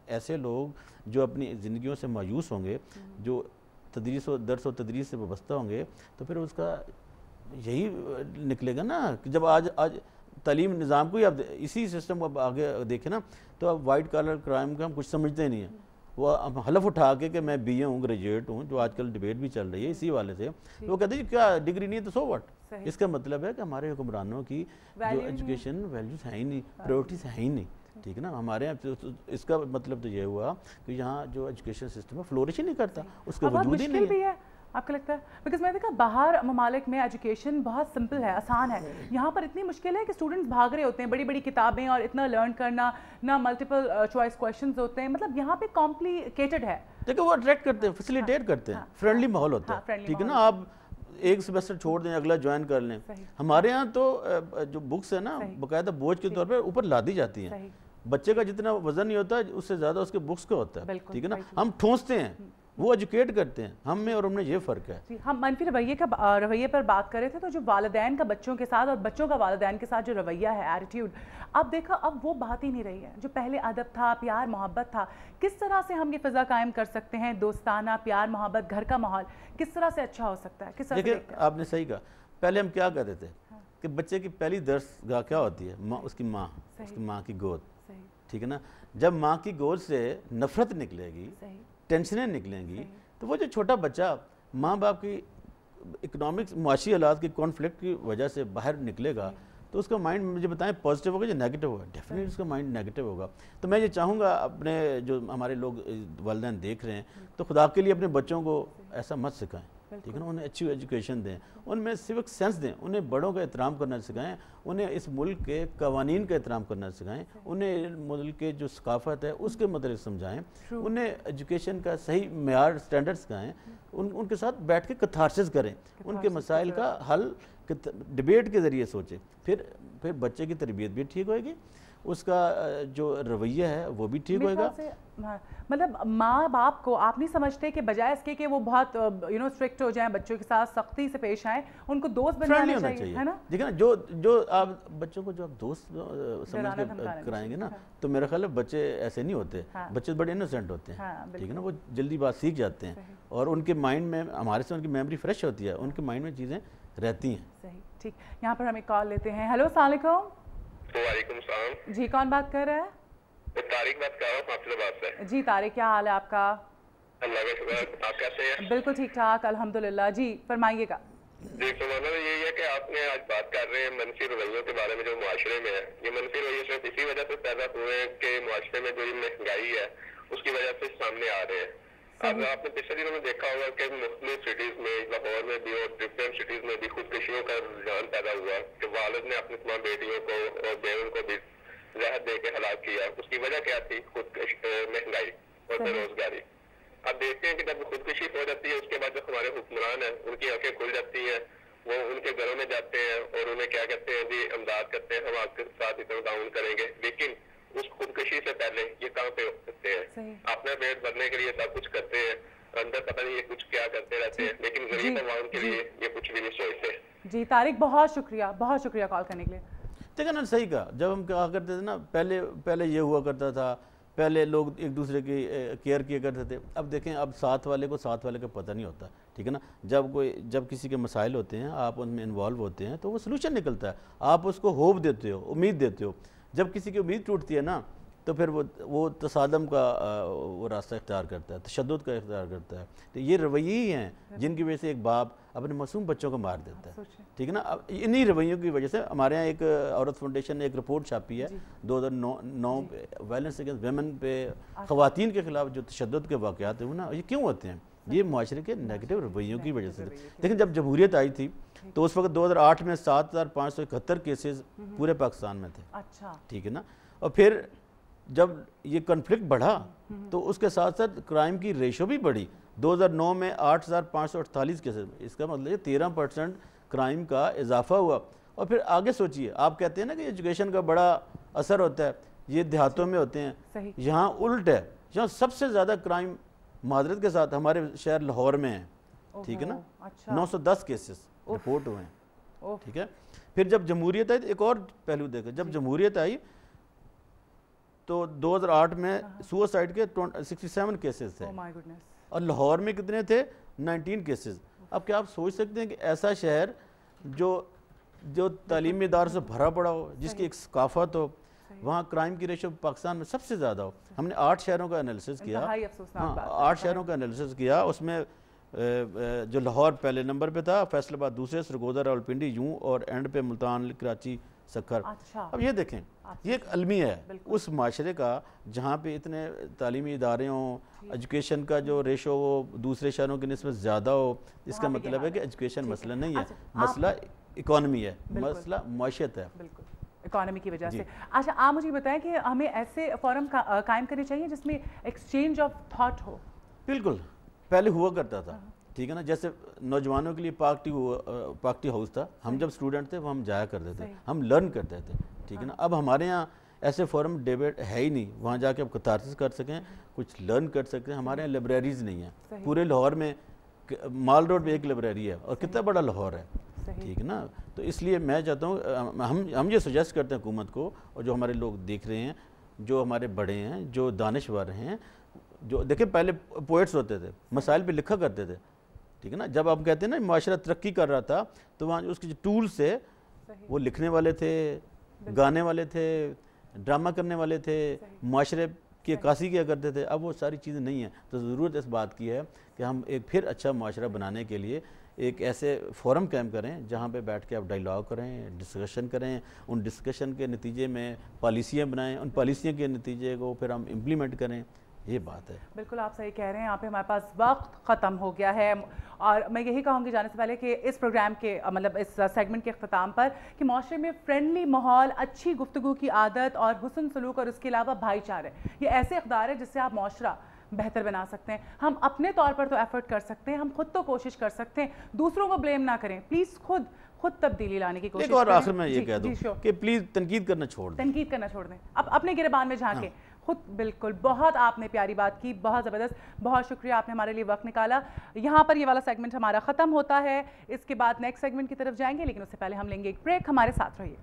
ایسے لوگ جو اپنی زندگیوں سے مایوس ہوں گے، جو تدریس و درس و تدریس سے وابستہ ہوں گے، تو پھر اس کا یہی نکلے گا نا کہ جب آج تعلیم نظام کو ہی اب اسی سسٹم کو آگے دیکھیں نا، تو اب وائٹ کالر کرائم کا ہم کچھ سمجھتے نہیں ہیں. وہ حلف اٹھا کے کہ میں بی اے ہوں، گریجویٹ ہوں، جو آج کل ڈیبیٹ بھی چل رہی ہے اسی والے سے، وہ کہتے ہیں کیا ڈگری نہیں ہے تو سو واٹ. اس کا مطلب ہے کہ ہمارے حکمرانوں کی جو ایجوکیشن ویلیوز ہیں ہی نہیں، پرائیورٹیز ہیں ہی نہیں. ٹھیک ہے نا. ہمارے یہاں اس کا مطلب تو یہ ہوا کہ یہاں جو ایجوکیشن سسٹم ہے فلورش ہی نہیں کرتا، اس کا وجود ہی نہیں ہے. آپ کو لگتا ہے؟ بیکاز میں نے دیکھا باہر ممالک میں ایجوکیشن بہت سمپل ہے، آسان ہے. یہاں پر اتنی مشکل ہے کہ اسٹوڈنٹس بھاگ رہے ہوتے ہیں، بڑی بڑی کتابیں اور اتنا لرن کرنا، نہ ملٹیپل چوائس کویشچنز ہوتے ہیں. مطلب یہاں پہ کمپلیکیٹڈ ہے. دیکھو وہ اٹریکٹ کرتے ہیں، فیسیلیٹیٹ کرتے ہیں، فرینڈلی ماحول ہوتا ہے. ٹھیک ہے نا. آپ ایک سیمسٹر چھوڑ دیں، اگلا جوائن کر لیں. ہمارے ہاں تو جو بکس ہے نا باقاعدہ بوجھ کے طور پہ اوپر لادی جاتی ہیں. بچے کا جتنا وزن نہیں ہوتا اس سے زیادہ اس کے بکس کا ہوتا ہے. ٹھیک ہے نا. ہم ٹھونستے ہیں، وہ ایجوکیٹ کرتے ہیں. ہم میں اور ہم نے یہ فرق ہے. ہم منفی رویے پر بات کر رہے تھے، تو جو والدین کا بچوں کے ساتھ اور بچوں کا والدین کے ساتھ جو رویہ ہے، ایٹیٹیوڈ، اب دیکھا اب وہ بات ہی نہیں رہی ہے. جو پہلے ادب تھا، پیار محبت تھا، کس طرح سے ہم یہ فضا قائم کر سکتے ہیں؟ دوستانہ پیار محبت، گھر کا ماحول کس طرح سے اچھا ہو سکتا ہے؟ کس طرح سے؟ دیکھیں آپ نے صحیح کہا. پہلے ہم کیا کہتے تھے کہ بچے کی پہلی درس گاہ کیا ہوتی ہے؟ اس کی ماں، اس کی ماں کی گود. ٹھیک ہے نا. جب ماں کی گود سے نفرت نکلے گی، ٹینشنیں نکلیں گی، تو وہ جو چھوٹا بچہ ماں باپ کی اکنامکس معاشی حالات کی کانفلکٹ کی وجہ سے باہر نکلے گا، تو اس کا مائنڈ مجھے بتائیں پازیٹیو ہوگا یا نیگیٹو ہوگا؟ ڈیفینیٹلی اس کا مائنڈ نیگیٹو ہوگا. تو میں یہ چاہوں گا اپنے جو ہمارے لوگ والدین دیکھ رہے ہیں، تو خدا کے لیے اپنے بچوں کو ایسا مت سکھائیں. ٹھیک ہے نا. انہیں اچھی ایجوکیشن دیں، ان میں سوک سینس دیں، انہیں بڑوں کا احترام کرنا سکھائیں، انہیں اس ملک کے قوانین کا احترام کرنا سکھائیں، انہیں ملک کے جو ثقافت ہے اس کے متعلق سمجھائیں، انہیں ایجوکیشن کا صحیح معیار سٹینڈرڈ سکھائیں، ان کے ساتھ بیٹھ کے کتھارسس کریں، ان کے مسائل کا حل ڈیبیٹ کے ذریعے سوچیں. پھر بچے کی تربیت بھی ٹھیک ہوئے گی، اس کا جو رویہ ہے وہ بھی ٹھیک ہوئے گا. مطلب ماں باپ کو آپ نہیں سمجھتے کہ بجائے اس کے کہ وہ بہت اسٹرکٹ ہو جائیں، بچوں کے ساتھ سختی سے پیش آئیں، ان کو دوست بنانا چاہیے، ہے نا. دیکھیں نا، جو آپ بچوں کو جو آپ دوست سمجھ کے کرائیں گے نا، تو میرا خیال ہے بچے ایسے نہیں ہوتے. بچے بڑے انوسینٹ ہوتے ہیں. ٹھیک ہے نا. وہ جلدی بات سیکھ جاتے ہیں اور ان کے مائنڈ میں ہمارے سے ان کی میموری فریش ہوتی ہے، ان کے مائنڈ میں چیزیں رہتی ہیں. صحیح. ٹھیک. یہاں پر ہم ایک کال لیتے ہیں. ہیلو، السلام علیکم. وعلیکم السلام. جی کون بات کر رہا ہے؟ طارق بات کر رہا ہوں حافظ آباد سے. جی طارق، کیا حال ہے آپ کا؟ اللہ کا شکر. آپ کیسے ہیں؟ بالکل ٹھیک ٹھاک الحمدللہ. جی فرمائیے گا. جی فرمانا یہی ہے کہ آپ نے آج بات کر رہے ہیں منفی رویوں کے بارے میں جو معاشرے میں ہے. یہ منفی رویے صرف اسی وجہ سے پیدا ہوئے ہیں کہ معاشرے میں جو مہنگائی ہے اس کی وجہ سے سامنے آ رہے ہیں. اب آپ نے پچھلے دنوں میں دیکھا ہوگا کہ مختلف سٹیز میں، لاہور میں بھی اور ڈفرینٹ سٹیز میں بھی خودکشیوں کا رجحان پیدا ہوا کہ والد نے اپنی تمام بیٹیوں کو اور بیووں کو بھی زہر دے کے ہلاک کیا. اس کی وجہ کیا تھی؟ مہنگائی اور بے روزگاری. اب دیکھتے ہیں کہ جب خودکشی ہو جاتی ہے اس کے بعد جو ہمارے حکمران ہیں ان کی آنکھیں کھل جاتی ہیں، وہ ان کے گھروں میں جاتے ہیں اور انہیں کیا کہتے ہیں جی امداد کرتے ہیں، ہم آپ کے ساتھ اتنا تعاون کریں گے. لیکن اس خودکشی سے پہلے یہ کہاں پہ ہو سکتے ہیں؟ اپنا پیٹ بھرنے کے لیے سب کچھ کرتے ہیں، اندر پتہ نہیں یہ کچھ کیا کرتے رہتے ہیں، لیکن غریب عوام کے لیے یہ کچھ بھی نہیں سوچتے. جی طارق بہت شکریہ کال کرنے کے لیے. دیکھا نا صحیح کہا. جب ہم کہا کرتے تھے نا پہلے یہ ہوا کرتا تھا، پہلے لوگ ایک دوسرے کی کیئر کیا کرتے تھے. اب دیکھیں اب ساتھ والے کا پتہ نہیں ہوتا. ٹھیک ہے نا. جب کسی کے مسائل ہوتے ہیں آپ ان میں انوالو ہوتے ہیں تو وہ سلوشن نکلتا ہے. آپ اس کو ہوپ دیتے ہو، امید دیتے ہو. جب کسی کی امید ٹوٹتی ہے نا تو پھر وہ تصادم کا وہ راستہ اختیار کرتا ہے، تشدد کا اختیار کرتا ہے. تو یہ رویے ہی ہیں جن کی وجہ سے ایک باپ اپنے معصوم بچوں کو مار دیتا ہے. ٹھیک ہے نا. اب انہی رویوں کی وجہ سے ہمارے یہاں ایک عورت فاؤنڈیشن نے ایک رپورٹ چھاپی ہے 2009 وائلنس اگینسٹ ویمن پہ، خواتین کے خلاف جو تشدد کے واقعات ہیں نا، یہ کیوں ہوتے ہیں؟ یہ معاشرے کے نیگیٹو رویوں کی وجہ سے. لیکن جب جمہوریت آئی تھی تو اس وقت 2008 میں 7571 کیسز پورے پاکستان میں تھے. ٹھیک ہے نا. اور پھر جب یہ کنفلکٹ بڑھا تو اس کے ساتھ ساتھ کرائم کی ریشو بھی بڑھی. 2009 میں 8548 کیسز، اس کا مطلب ہے 13% کرائم کا اضافہ ہوا. اور پھر آگے سوچئے، آپ کہتے ہیں نا کہ ایجوکیشن کا بڑا اثر ہوتا ہے، یہ دیہاتوں میں ہوتے ہیں. یہاں الٹ ہے، یہاں سب سے زیادہ کرائم معذرت کے ساتھ ہمارے شہر لاہور میں ہیں. ٹھیک ہے نا. 910 کیسز رپورٹ ہوئے ہیں. ٹھیک ہے. پھر جب جمہوریت آئی تو ایک اور پہلو دیکھا. جب جمہوریت آئی تو 2008 میں سوسائڈ کے 67 کیسز تھے اور لاہور میں کتنے تھے 19 کیسز. اب کیا آپ سوچ سکتے ہیں کہ ایسا شہر جو تعلیمی اداروں سے بھرا پڑا ہو, جس کی ایک ثقافت ہو, وہاں کرائم کی ریشو پاکستان میں سب سے زیادہ ہو. ہم نے 8 شہروں کا انالیسس کیا, 8 شہروں کا انالیسس کیا. اس میں جو لاہور پہلے نمبر پہ تھا, فیصل آباد دوسرے, سرگودا راولپنڈی یوں, اور اینڈ پہ ملتان, کراچی, سکھر. اب یہ دیکھیں, یہ ایک المیہ ہے اس معاشرے کا جہاں پہ اتنے تعلیمی ادارے ہوں, ایجوکیشن کا جو ریشو وہ دوسرے شہروں کی نسبت زیادہ ہو. اس کا مطلب ہے کہ ایجوکیشن مسئلہ نہیں ہے, مسئلہ اکانومی ہے, مسئلہ معیشت ہے. اکانومی کی وجہ سے. اچھا آپ مجھے بتائیں کہ ہمیں ایسے فورم قائم کرنے چاہیے جس میں ایکسچینج آف تھاٹ ہو. بالکل, پہلے ہوا کرتا تھا, ٹھیک ہے نا, جیسے نوجوانوں کے لیے پارک ٹی ہاؤس تھا, ہم جب اسٹوڈنٹ تھے وہ ہم جایا کرتے تھے, ہم لرن کرتے تھے, ٹھیک ہے نا. اب ہمارے یہاں ایسے فورم ڈیبیٹ ہے ہی نہیں, وہاں جا کے آپ کتارسس کر سکیں, کچھ لرن کر سکتے ہیں. ہمارے یہاں لائبریریز نہیں ہیں. پورے لاہور میں مال روڈ پہ ایک لائبریری ہے, اور کتنا بڑا لاہور ہے, ٹھیک ہے نا. تو اس لیے میں چاہتا ہوں, ہم یہ سجیسٹ کرتے ہیں حکومت کو, اور جو ہمارے لوگ دیکھ رہے ہیں, جو ہمارے بڑے ہیں, جو دانشور ہیں, جو دیکھیں پہلے پوئٹس ہوتے تھے, مسائل پہ لکھا کرتے تھے, ٹھیک ہے نا. جب آپ کہتے ہیں نا معاشرہ ترقی کر رہا تھا, تو وہاں اس کے جو ٹولز تھے وہ لکھنے والے تھے, گانے والے تھے, ڈرامہ کرنے والے تھے, معاشرے کی عکاسی کیا کرتے تھے. اب وہ ساری چیزیں نہیں ہیں. تو ضرورت اس بات کی ہے کہ ہم ایک پھر اچھا معاشرہ بنانے کے لیے ایک ایسے فورم قائم کریں جہاں پہ بیٹھ کے آپ ڈائیلاگ کریں, ڈسکشن کریں, ان ڈسکشن کے نتیجے میں پالیسیاں بنائیں, ان پالیسیوں کے نتیجے کو پھر ہم امپلیمنٹ کریں. یہ بات ہے. بالکل آپ صحیح کہہ رہے ہیں. یہاں پہ ہمارے پاس وقت ختم ہو گیا ہے, اور میں یہی کہوں گی جانے سے پہلے کہ اس پروگرام کے مطلب اس سیگمنٹ کے اختتام پر کہ معاشرے میں فرینڈلی ماحول, اچھی گفتگو کی عادت اور حسن سلوک, اور اس کے علاوہ بھائی چارے, یہ ایسے اقدار ہیں جس سے آپ معاشرہ بہتر بنا سکتے ہیں. ہم اپنے طور پر تو ایفرٹ کر سکتے ہیں, ہم خود تو کوشش کر سکتے ہیں, دوسروں کو بلیم نہ کریں پلیز, خود تبدیلی لانے کی کوشش کریں. اور آخر میں یہ کہہ دوں کہ پلیز تنقید کرنا چھوڑ دیں, اب اپنے گریبان میں جھانکیں خود. بالکل, بہت آپ نے پیاری بات کی, بہت زبردست, بہت شکریہ آپ نے ہمارے لیے وقت نکالا. یہاں پر یہ والا سیگمنٹ ہمارا ختم ہوتا ہے. اس کے بعد نیکسٹ سیگمنٹ کی طرف جائیں گے, لیکن اس سے پہلے ہم لیں گے ایک بریک. ہمارے ساتھ رہیے.